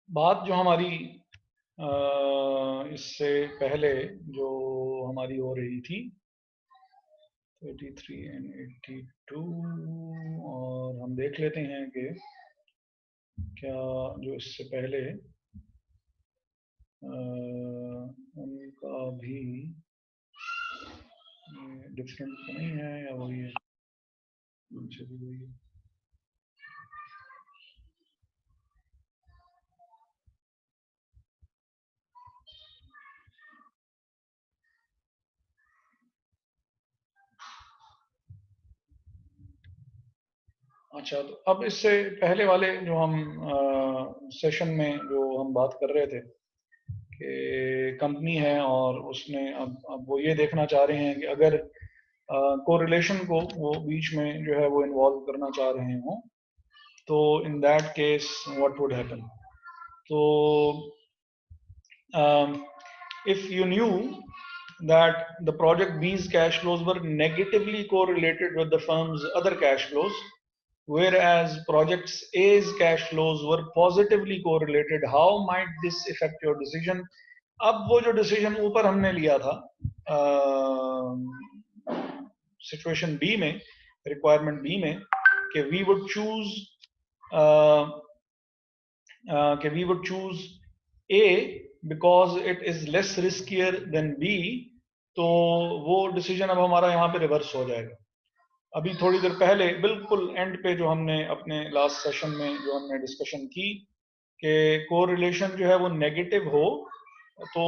बात जो हमारी इससे पहले जो हमारी हो रही थी 33 एंड 82, और हम देख लेते हैं कि क्या जो इससे पहले उनका भी डिफरेंट तो नहीं है या वही है, उनसे भी वही है। अच्छा, तो अब इससे पहले वाले जो हम सेशन में जो हम बात कर रहे थे कि कंपनी है और उसने अब वो ये देखना चाह रहे हैं कि अगर कोरिलेशन को वो बीच में जो है वो इन्वॉल्व करना चाह रहे हों, तो in that case what would happen. तो if you knew that the project B's cash flows were negatively correlated with the firm's other cash flows, whereas project A's cash flows were positively correlated, how might this affect your decision? अब वो जो decision ऊपर हमने लिया था situation B में, requirement B में, कि we would choose A because it is less riskier than B, तो वो डिसीजन अब हमारा यहाँ पे रिवर्स हो जाएगा। अभी थोड़ी देर पहले बिल्कुल एंड पे जो हमने अपने लास्ट सेशन में जो हमने डिस्कशन की कि कोरिलेशन जो है वो नेगेटिव हो, तो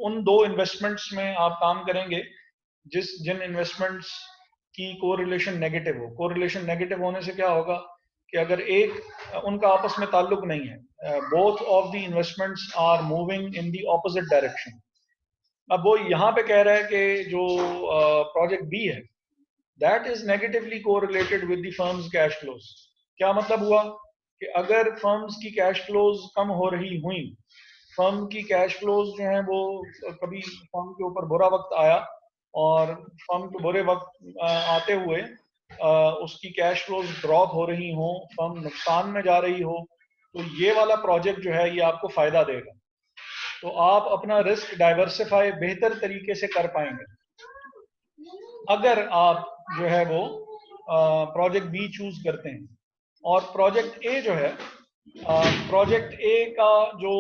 उन दो इन्वेस्टमेंट्स में आप काम करेंगे जिन इन्वेस्टमेंट्स की कोरिलेशन नेगेटिव हो। कोरिलेशन नेगेटिव होने से क्या होगा कि अगर एक उनका आपस में ताल्लुक नहीं है, both of the investments are moving in the opposite direction. अब वो यहाँ पे कह रहा है कि जो प्रोजेक्ट बी है that is negatively correlated with the firm's cash flows. क्या मतलब हुआ कि अगर फर्म्स की कैश फ्लोज कम हो रही हुई, फर्म की कैश फ्लोज जो हैं वो कभी फर्म के ऊपर बुरा वक्त आया और फर्म के बुरे वक्त आते हुए उसकी कैश फ्लोज ड्रॉप हो रही हो, फर्म नुकसान में जा रही हो, तो ये वाला प्रोजेक्ट जो है ये आपको फायदा देगा। तो आप अपना रिस्क डाइवर्सिफाई बेहतर तरीके से कर पाएंगे अगर आप जो है वो प्रोजेक्ट बी चूज करते हैं। और प्रोजेक्ट ए जो है, प्रोजेक्ट ए का जो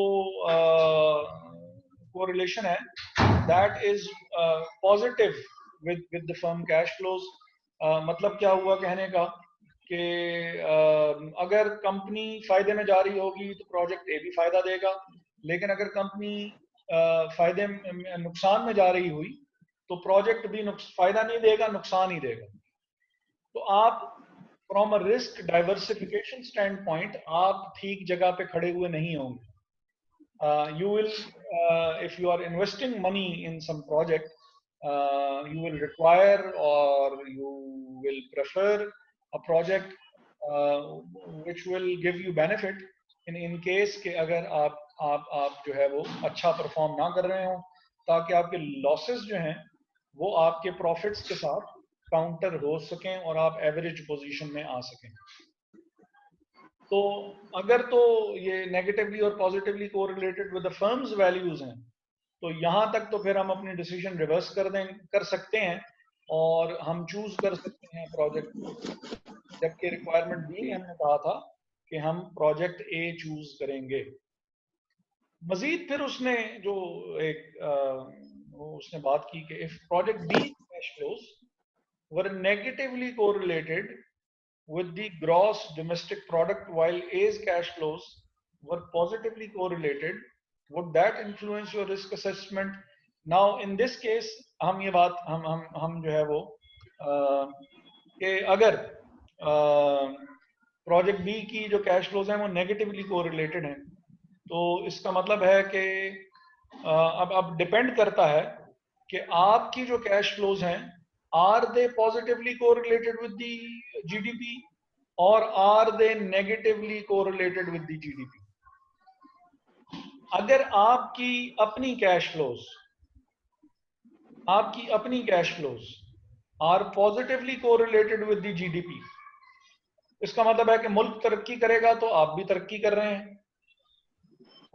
कोरिलेशन है that is positive with the firm cash flows. मतलब क्या हुआ कहने का कि अगर कंपनी फायदे में जा रही होगी तो प्रोजेक्ट ए भी फायदा देगा, लेकिन अगर कंपनी फायदे नुकसान में जा रही हुई तो प्रोजेक्ट भी फायदा नहीं देगा, नुकसान ही देगा। तो आप from a risk diversification stand point आप ठीक जगह पे खड़े हुए नहीं होंगे। You will, if you are investing money in some project, you will require or you will prefer a project uh, which will give you benefit in case कि अगर आप जो है वो अच्छा परफॉर्म ना कर रहे हो, ताकि आपके लॉसेस जो हैं वो आपके प्रॉफिट्स के साथ काउंटर हो सकें और आप एवरेज पोजीशन में आ सकें। तो अगर तो ये नेगेटिवली और positively correlated with the firms values हैं, तो यहाँ तक तो फिर हम अपनी डिसीजन रिवर्स कर सकते हैं और हम चूज कर सकते हैं प्रोजेक्ट, जबकि रिक्वायरमेंट बी में हमने कहा था कि हम प्रोजेक्ट ए चूज करेंगे। मजीद फिर उसने जो एक उसने बात की कि if project B cash flows were negatively correlated with the gross domestic product while A's cash flows were positively correlated, would that influence your risk assessment? Now in this case हम ये बात हम जो है वो कि अगर प्रोजेक्ट बी की जो कैश फ्लोज हैं वो नेगेटिवली कोरिलेटेड हैं, तो इसका मतलब है कि अब डिपेंड करता है कि आपकी जो कैश फ्लोज हैं are they positively correlated with the GDP और are they negatively correlated with the GDP. अगर आपकी अपनी cash flows are positively correlated with the GDP, इसका मतलब है कि मुल्क तरक्की करेगा तो आप भी तरक्की कर रहे हैं,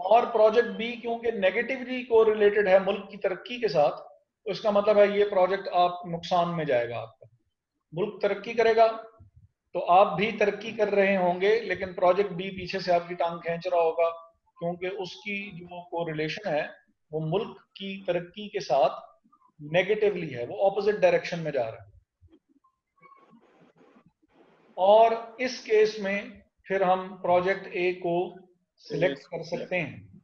और प्रोजेक्ट बी क्योंकि नेगेटिवली कोरिलेटेड है मुल्क की तरक्की के साथ, तो इसका मतलब है ये प्रोजेक्ट आप नुकसान में जाएगा आपका। मुल्क तरक्की करेगा तो आप भी तरक्की कर रहे होंगे, लेकिन प्रोजेक्ट बी पीछे से आपकी टांग खींच रहा होगा, क्योंकि उसकी जो कोरिलेशन है वो मुल्क की तरक्की के साथ नेगेटिवली है, वो ऑपोजिट डायरेक्शन में जा रहा है। और इस केस में फिर हम प्रोजेक्ट ए को सिलेक्ट कर सकते हैं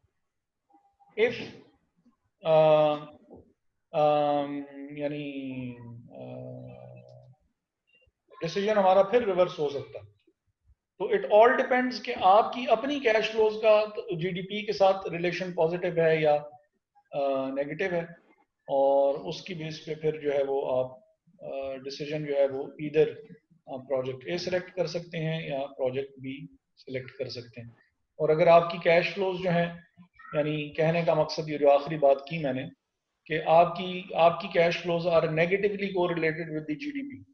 इफ यानी डिसीजन हमारा फिर रिवर्स हो सकता है। तो इट ऑल डिपेंड्स कि आपकी अपनी कैश फ्लोज का जीडीपी के साथ रिलेशन पॉजिटिव है या नेगेटिव है, और उसकी बेस पे फिर जो है वो आप डिसीजन जो है वो इधर प्रोजेक्ट ए सिलेक्ट कर सकते हैं या प्रोजेक्ट बी सिलेक्ट कर सकते हैं। और अगर आपकी कैश फ्लोज जो है, यानी कहने का मकसद ये जो आखिरी बात की मैंने कि आपकी आपकी cash flows are negatively correlated with the GDP,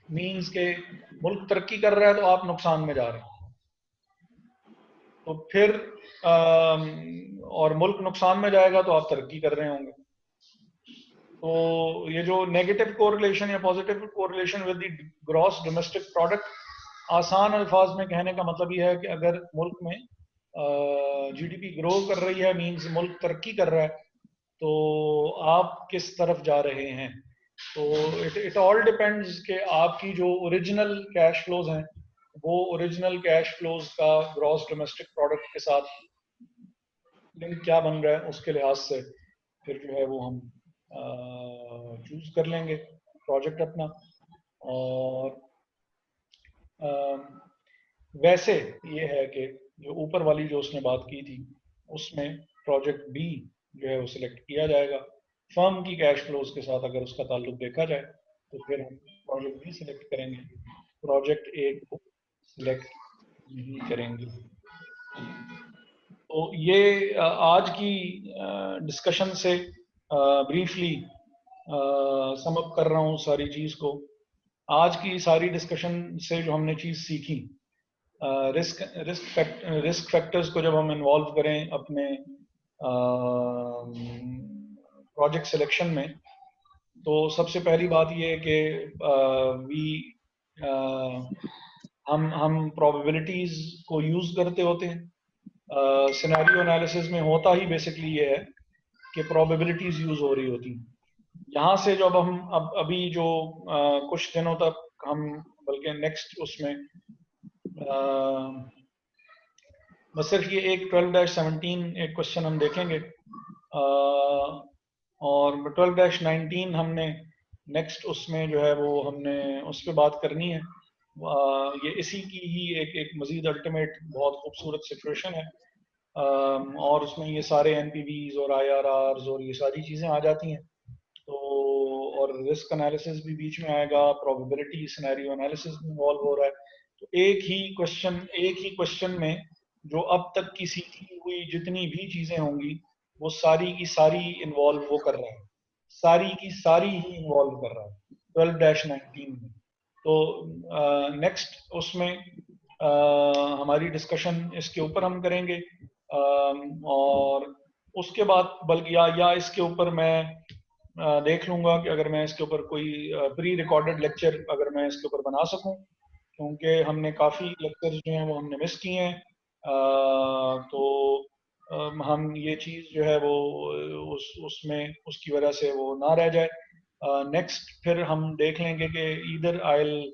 means के मुल्क तरक्की कर रहा है तो आप नुकसान में जा रहे हैं, तो फिर और मुल्क नुकसान में जाएगा तो आप तरक्की कर रहे होंगे। तो ये जो नेगेटिव कोरिलेशन या positive correlation with the gross domestic product, आसान अल्फाज में कहने का मतलब ये है कि अगर मुल्क में जीडीपी ग्रो कर रही है, मीन्स मुल्क तरक्की कर रहा है, तो आप किस तरफ जा रहे हैं। तो इट ऑल डिपेंड्स कि आपकी जो ओरिजिनल कैश फ्लोज हैं वो ओरिजिनल कैश फ्लोज का ग्रॉस डोमेस्टिक प्रोडक्ट के साथ लिंक क्या बन रहा है, उसके लिहाज से फिर जो है वो हम चूज कर लेंगे प्रोजेक्ट अपना। और वैसे ये है कि जो ऊपर वाली जो उसने बात की थी उसमें प्रोजेक्ट बी जो है वो सिलेक्ट किया जाएगा। फर्म की कैश फ्लोज के साथ अगर उसका ताल्लुक देखा जाए तो फिर हम प्रोजेक्ट बी सिलेक्ट करेंगे, प्रोजेक्ट ए को सिलेक्ट नहीं करेंगे। तो ये आज की डिस्कशन से ब्रीफली सम अप कर रहा हूँ सारी चीज़ को। आज की सारी डिस्कशन से जो हमने चीज़ सीखी, रिस्क फैक्टर्स को जब हम इन्वॉल्व करें अपने प्रोजेक्ट सिलेक्शन में, तो सबसे पहली बात ये है कि हम प्रोबेबिलिटीज को यूज करते होते हैं। सिनेरियो एनालिसिस में होता ही बेसिकली ये है कि प्रोबेबिलिटीज यूज हो रही होती हैं। यहाँ से जब हम अभी जो कुछ दिनों तक हम, बल्कि नेक्स्ट उसमें बस सिर्फ ये एक 12-17 एक क्वेश्चन हम देखेंगे, और 12-19 हमने नेक्स्ट उसमें जो है वो हमने उस पर बात करनी है। ये इसी की ही एक मजीद अल्टीमेट बहुत खूबसूरत सिचुएशन है, और उसमें ये सारे एनपीवीज और आईआरआर्स और ये सारी चीज़ें आ जाती हैं। तो और रिस्क एनालिसिस भी बीच में आएगा, प्रोबेबिलिटी सिनेरियो एनालिसिस भी इन्वॉल्व हो रहा है। तो एक ही क्वेश्चन में जो अब तक की सीखी हुई जितनी भी चीजें होंगी वो सारी की सारी इन्वॉल्व वो कर रहा है, सारी की सारी ही इन्वॉल्व कर रहा है 12-19 में। तो नेक्स्ट उसमें हमारी डिस्कशन इसके ऊपर हम करेंगे, और उसके बाद बल्कि या इसके ऊपर मैं देख लूंगा कि अगर मैं इसके ऊपर कोई प्री रिकॉर्डेड लेक्चर अगर मैं इसके ऊपर बना सकूं, क्योंकि हमने काफ़ी लेक्चर्स जो हैं वो हमने मिस किए हैं। तो हम ये चीज़ जो है वो उसमें उसकी वजह से वो ना रह जाए। नेक्स्ट फिर हम देख लेंगे कि इधर I will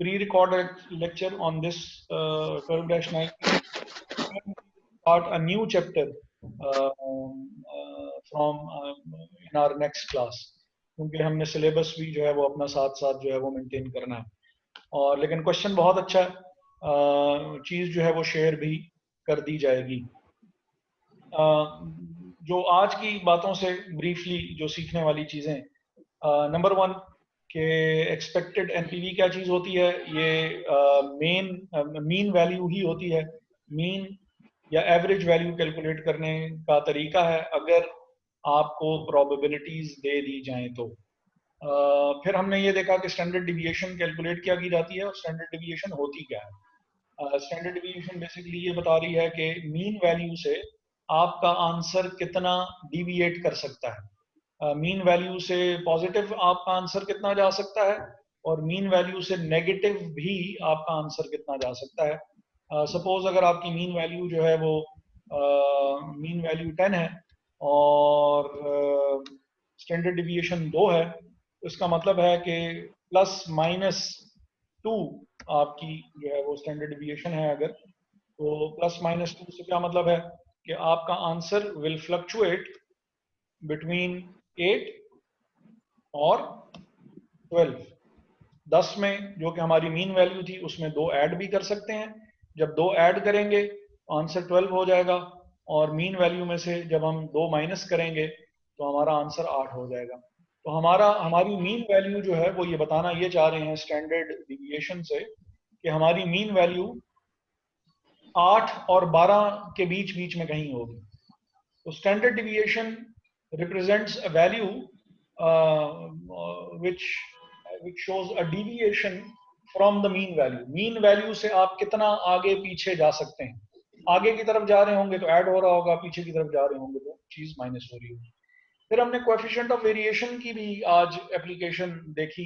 pre recorded lecture on this 12-9 start a new chapter from in our next class, क्योंकि हमने सिलेबस भी जो है वो अपना साथ साथ जो है वो मेंटेन करना है। और लेकिन क्वेश्चन बहुत अच्छा है, चीज़ जो है वो शेयर भी कर दी जाएगी। जो आज की बातों से ब्रीफली जो सीखने वाली चीज़ें, नंबर 1 कि एक्सपेक्टेड एनपीवी क्या चीज़ होती है, ये मीन वैल्यू ही होती है। मीन या एवरेज वैल्यू कैलकुलेट करने का तरीका है अगर आपको प्रोबेबिलिटीज दे दी जाएं तो। फिर हमने ये देखा कि स्टैंडर्ड डिविएशन कैलकुलेट क्या की जाती है और स्टैंडर्ड डिविएशन होती क्या है। स्टैंडर्ड डिवीएशन बेसिकली ये बता रही है कि मीन वैल्यू से आपका आंसर कितना डिविएट कर सकता है। मीन वैल्यू से पॉजिटिव आपका आंसर कितना जा सकता है और मीन वैल्यू से नेगेटिव भी आपका आंसर कितना जा सकता है। सपोज अगर आपकी मीन वैल्यू जो है वो मीन वैल्यू 10 है और स्टैंडर्ड डिविएशन 2 है, तो इसका मतलब है कि प्लस माइनस 2 आपकी जो है वो स्टैंडर्ड डिविएशन है। अगर तो प्लस माइनस 2 से क्या मतलब है कि आपका आंसर विल फ्लक्चुएट बिटवीन 8 और 12। 10 में जो कि हमारी मीन वैल्यू थी उसमें 2 ऐड भी कर सकते हैं, जब 2 ऐड करेंगे तो आंसर 12 हो जाएगा, और मीन वैल्यू में से जब हम 2 माइनस करेंगे तो हमारा आंसर 8 हो जाएगा। तो हमारी मीन वैल्यू जो है वो ये बताना ये चाह रहे हैं स्टैंडर्ड डिविएशन से कि हमारी मीन वैल्यू 8 और 12 के बीच बीच में कहीं होगी। तो standard deviation represents a value which shows a deviation from the mean value। Mean value से आप कितना आगे पीछे जा सकते हैं। आगे की तरफ जा रहे होंगे तो ऐड हो रहा होगा, पीछे की तरफ जा रहे होंगे तो चीज माइनस हो रही होगी। फिर हमने कोएफिशिएंट ऑफ वेरिएशन की भी आज एप्लीकेशन देखी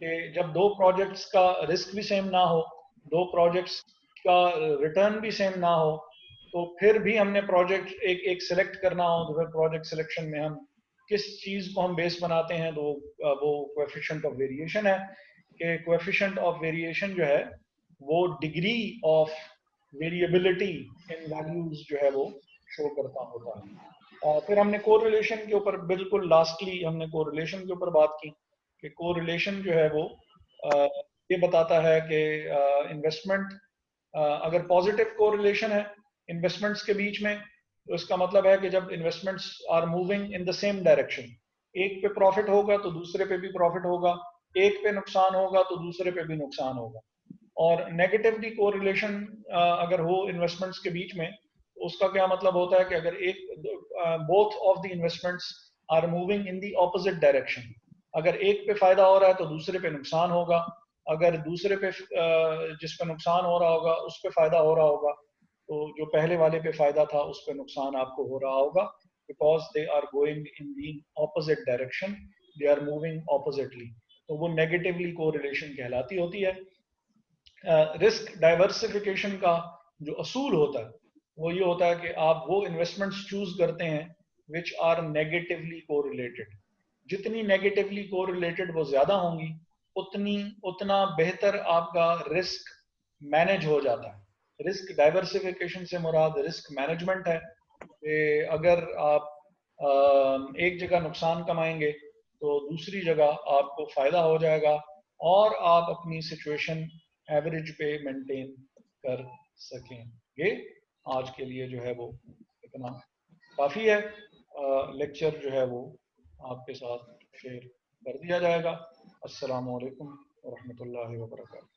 कि जब दो प्रोजेक्ट्स का रिस्क भी सेम ना हो, दो प्रोजेक्ट्स का रिटर्न भी सेम ना हो, तो फिर भी हमने प्रोजेक्ट एक सिलेक्ट करना हो, तो फिर प्रोजेक्ट सिलेक्शन में हम किस चीज को हम बेस बनाते हैं, तो वो कोएफिशिएंट ऑफ वेरिएशन है। कि कोएफिशिएंट ऑफ वेरिएशन जो है वो degree of variability in values जो है वो शो करता होता है। फिर हमने कोरिलेशन के ऊपर, बिल्कुल लास्टली हमने कोरिलेशन के ऊपर बात की कि कोरिलेशन जो है वो ये बताता है कि इन्वेस्टमेंट, अगर पॉजिटिव कोरिलेशन है इन्वेस्टमेंट्स के बीच में, तो इसका मतलब है कि जब investments are moving in the same direction, एक पे प्रॉफिट होगा तो दूसरे पे भी प्रॉफिट होगा, एक पे नुकसान होगा तो दूसरे पे भी नुकसान होगा। और नेगेटिवली कोरिलेशन अगर हो इन्वेस्टमेंट्स के बीच में, तो उसका क्या मतलब होता है कि अगर both of the investments are moving in the opposite direction, अगर एक पे फायदा हो रहा है तो दूसरे पे नुकसान होगा, अगर दूसरे पे जिस पे नुकसान हो रहा होगा उस पे फायदा हो रहा होगा, तो जो पहले वाले पे फायदा था उस पे नुकसान आपको हो रहा होगा, because they are going in the opposite direction, they are moving oppositely, तो वो नेगेटिवली कोरिलेशन कहलाती होती है। रिस्क डाइवर्सिफिकेशन का जो असूल होता है वो ये होता है कि आप वो इन्वेस्टमेंट्स चूज करते हैं विच आर नेगेटिवली कोरिलेटेड। जितनी नेगेटिवली कोरिलेटेड वो ज्यादा होंगी, उतना बेहतर आपका रिस्क मैनेज हो जाता है। रिस्क डाइवर्सिफिकेशन से मुराद रिस्क मैनेजमेंट है कि अगर आप एक जगह नुकसान कमाएंगे तो दूसरी जगह आपको फायदा हो जाएगा और आप अपनी सिचुएशन एवरेज पे मेंटेन कर सकेंगे। आज के लिए जो है वो इतना काफ़ी है। लेक्चर जो है वो आपके साथ शेयर कर दिया जाएगा। अस्सलाम वालेकुम व रहमतुल्लाहि व बरकातहू।